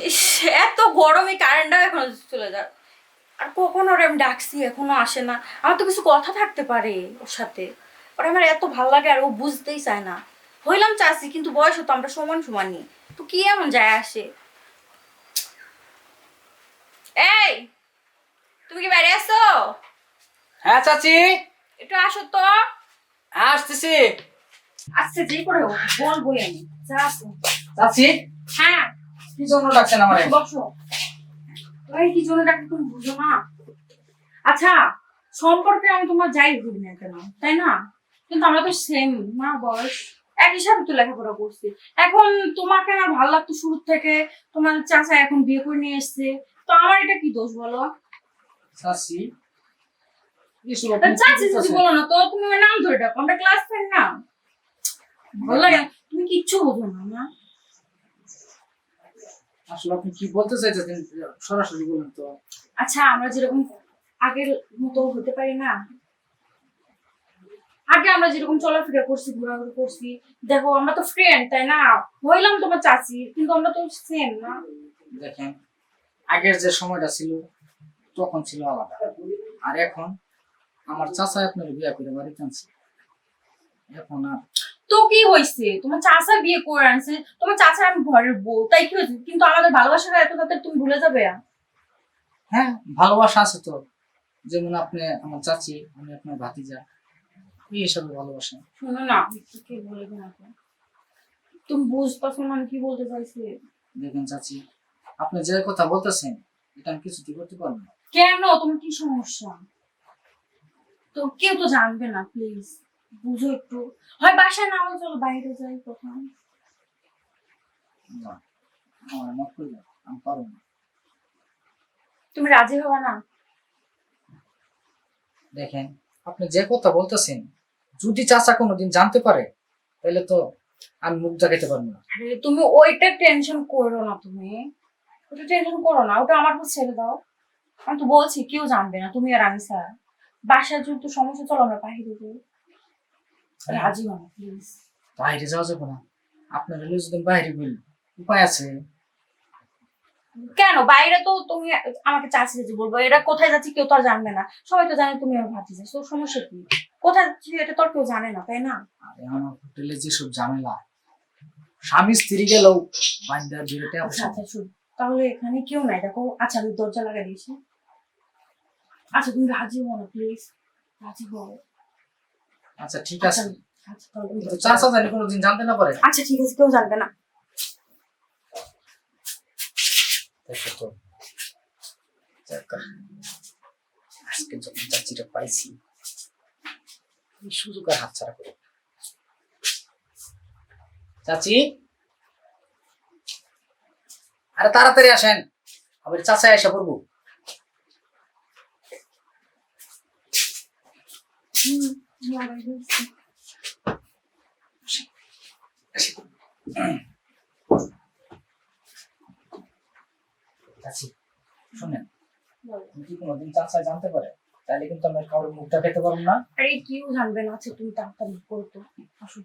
ইস, এত গরমে কারেন্টটা এখনো চলে যায়। আর কখন ওরে আমি ডাকছি এখনো আসে না। আমার তো কিছু কথা থাকতে পারে ওর সাথে। ওরা আমার এত ভালো লাগে আর ও বুঝতেই চায় না। হইলাম চাচ্ছি কিন্তু বয়স তো আমরা সমান সমানই। তো কি এমন যায় আসে? এই, তুমি কি বাইরে আসছো? হ্যাঁ চাচি, একটু আসো তো। আসতেছি। আচ্ছা, যে করে হোক বলবোই আমি। যা আসো। চাচি, হ্যাঁ, কি জন্য ডাকছেন আমারে? বসো। এই কি জন্য ডাকি তুমি বুঝো না? আচ্ছা, সম্পর্কে আমি তোমার যাই বলি না কেন, তাই না? কিন্তু আমরা তো সেম না বয়স, একই সাথে তো লেখাপড়া করছি। এখন তোমাকে আমার ভালো লাগতো শুরু থেকে, তোমার চাচা এখন বিয়ে করে নিয়ে এসছে, তো আমার এটা কি দোষ বলো? চাচি, এসব তা আপনি কি চাচি যদি বলতেছেন? বলো না তো তুমি আমার নাম ধরে ডাকো, আমরা ক্লাস ফ্রেন্ড না? ভালো লাগে না? তুমি কিচ্ছু বোঝো না না। আসলে আপনি কি বলতে চাইতেছেন সরাসরি বলুন তো। আচ্ছা, আমরা যেরকম আগের মতো হতে পারি না? আগে আমরা যেরকম চলাফেরা করছি, ঘোরাঘুরি করছি, দেখো আমরা তো ফ্রেন্ড, তাই না? হইলাম তোমার চাচি, কিন্তু আমরা তো সেম না। দেখেন, আগের যে সময়টা ছিল তখন ছিল আলাদা, আর এখন আমার চাচা আপনার বিয়ে করে বাড়িতে আনছে। এখন আর তো কি হয়েছে, তোমার চাচা বিয়ে করে আনছে, তোমার চাচা আমি ঘরের বউ, তাই কি হয়েছে? কিন্তু আমাদের ভালোবাসাটা এত তাড়াতাড়ি তুমি ভুলে যাবে? হ্যাঁ, ভালোবাসা আছে তো। যেমন আপনি আমার চাচি, আমি আপনার ভাতিজা, এই হিসাবে ভালোবাসা। শোনো না, কি বলে না, তুমি বুঝতেছো না আমি কি বলতে চাইছি? দেখেন চাচি, আপনি যে কথা বলতেছেন এটা আমি কিছুতেই করতে পারবো না। কেন, তোমার কি সমস্যা? তো কেউ তো জানবে না, প্লিজ বুঝো একটু। হয় বাসায় না হলে চলো বাইরে যাই কোথাও। না, আমার মাফ করবেন, আমি পারবো না। তুমি রাজি হবে না? দেখেন, আপনি যে কথা বলতেছেন যদি চাচা কোনোদিন জানতে পারে তাহলে তো আমি মুখ দেখাতে পারবো না। আরে তুমি ওইটা টেনশন করো না, তুমি ওটা টেনশন করো না, ওটা আমার উপর ছেড়ে দাও। আমি তো বলছি কেউ জানবে না, তুমি আর আমি স্যার। বাসায় যদি সমস্যা, চলো আমরা বাইরে যাই। রাজি হও না প্লিজ। বাইরে যাওয়া যাবে না, আপনার হলে যদি বাইরে বলি উপায় আছে। কেন বাইরে তো তুমি আমাকে চাচ্ছি যে বলবো এরা কোথায় যাচ্ছি কেউ তো আর জানবে না, সবাই তো জানে তুমি আমার ভাতিজা, তোর সমস্যা কি? কোথায় যাচ্ছি এটা তো আর কেউ জানে না, তাই না? আরে আমার হোটেলে যেসব ঝামেলা, স্বামী স্ত্রী গেলেও বাইন্দা বিরতে আচ্ছা আছে। আচ্ছা, শুন, তাহলে এখানে কেউ নাই দেখো। আচ্ছা, আমি দরজা লাগাই দিয়েছি। আচ্ছা, তুমি রাজি হও না প্লিজ, রাজি হও। আচ্ছা ঠিক আচ্ছা, আছে, আচ্ছা তাহলে কিন্তু চাচা জানি কোনোদিন জানতে না পারে। আচ্ছা ঠিক আছে, কেউ জানবে না। দেখো তো, যাক, আজকে যখন চাচিটা পাইছি এই সুযোগ আর হাতছাড়া করো। চাচি, আরে তাড়াতাড়ি আসেন, আবার চাচা এসে পড়বো। লাগাই দিয়েছি। চাচি শুনেন, বলো। যদি কোনোদিন চাচা জানতে পারে তাহলে কিন্তু আমি কারোর মুখটা খেতে পারবো না। আরে কেউ জানবে না। আচ্ছা তুমি তাড়াতাড়ি করো তো, আসো।